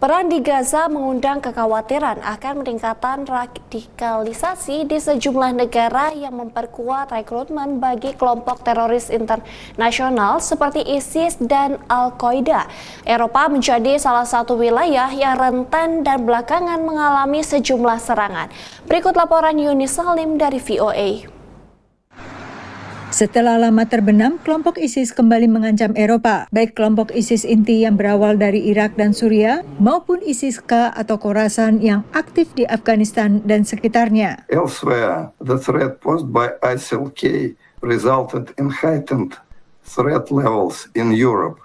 Perang di Gaza mengundang kekhawatiran akan meningkatan radikalisasi di sejumlah negara yang memperkuat rekrutmen bagi kelompok teroris internasional seperti ISIS dan Al-Qaeda. Eropa menjadi salah satu wilayah yang rentan dan belakangan mengalami sejumlah serangan. Berikut laporan Yuni Salim dari VOA. Setelah lama terbenam, kelompok ISIS kembali mengancam Eropa, baik kelompok ISIS inti yang berawal dari Irak dan Suriah, maupun ISIS-K atau Khorasan yang aktif di Afghanistan dan sekitarnya. Elsewhere, the threat posed by ISIL-K resulted in heightened threat levels in Europe.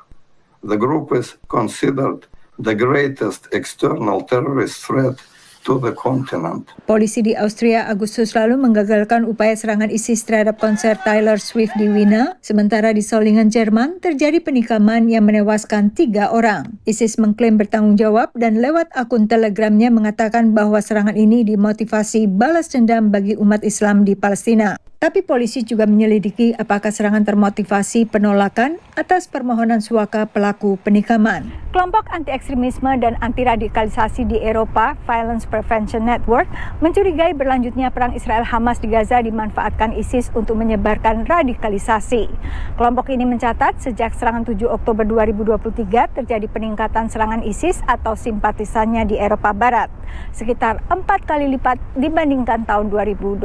The group is considered the greatest external terrorist threat to the continent. Polisi di Austria Agustus lalu menggagalkan upaya serangan ISIS terhadap konser Taylor Swift di Wina, sementara di Solingen, Jerman, terjadi penikaman yang menewaskan 3 orang. ISIS mengklaim bertanggung jawab dan lewat akun Telegramnya mengatakan bahwa serangan ini dimotivasi balas dendam bagi umat Islam di Palestina. Tapi polisi juga menyelidiki apakah serangan termotivasi penolakan atas permohonan suaka pelaku penikaman. Kelompok anti-ekstremisme dan anti-radikalisasi di Eropa, Violence Prevention Network, mencurigai berlanjutnya perang Israel-Hamas di Gaza dimanfaatkan ISIS untuk menyebarkan radikalisasi. Kelompok ini mencatat sejak serangan 7 Oktober 2023 terjadi peningkatan serangan ISIS atau simpatisannya di Eropa Barat, sekitar 4 kali lipat dibandingkan tahun 2022.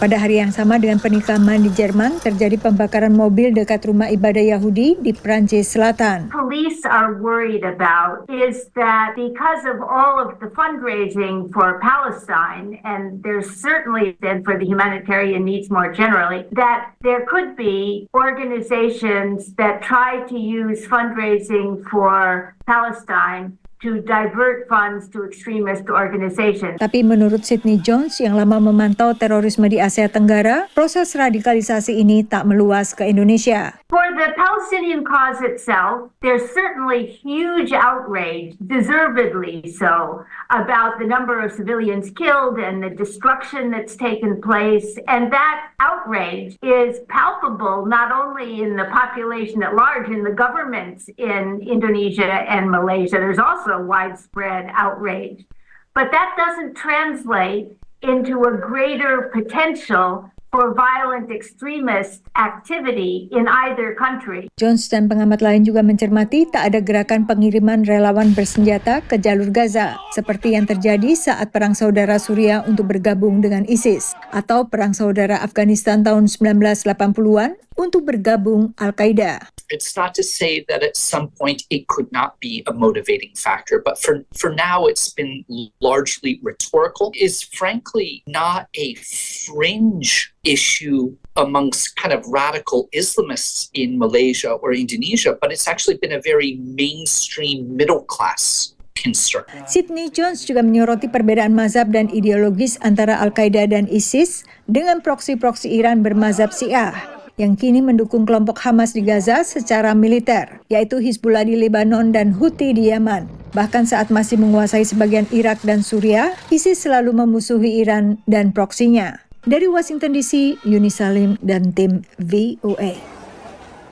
Pada hari yang sama dengan penikaman di Jerman, terjadi pembakaran mobil dekat rumah ibadah Yahudi di Prancis Selatan. Police are worried about is that because of all of the fundraising for Palestine, and there's certainly then for the humanitarian needs more generally, that there could be organizations that try to use fundraising for Palestine to divert funds to extremist organizations. Tapi menurut Sydney Jones yang lama memantau terorisme di Asia Tenggara, proses radikalisasi ini tak meluas ke Indonesia. For the Palestinian cause itself, there's certainly huge outrage, deservedly so, about the number of civilians killed and the destruction that's taken place. And that outrage is palpable not only in the population at large, in the governments in Indonesia and Malaysia. There's also widespread outrage. But that doesn't translate into a greater potential for violent extremist activity in either country. Jones dan pengamat lain juga mencermati tak ada gerakan pengiriman relawan bersenjata ke jalur Gaza, seperti yang terjadi saat Perang Saudara Suriah untuk bergabung dengan ISIS, atau Perang Saudara Afghanistan tahun 1980-an untuk bergabung Al-Qaeda. It's not to say that at some point it could not be a motivating factor, but for now it's been largely rhetorical. Is frankly not a fringe issue amongst kind of radical Islamists in Malaysia or Indonesia, but it's actually been a very mainstream middle class concern. Sydney Jones juga menyoroti perbedaan mazhab dan ideologis antara Al-Qaeda dan ISIS dengan proksi-proksi Iran bermazhab Syiah yang kini mendukung kelompok Hamas di Gaza secara militer, yaitu Hizbullah di Lebanon dan Houthi di Yaman. Bahkan saat masih menguasai sebagian Irak dan Suriah, ISIS selalu memusuhi Iran dan proksinya. Dari Washington DC, Yuni Salim dan tim VOA.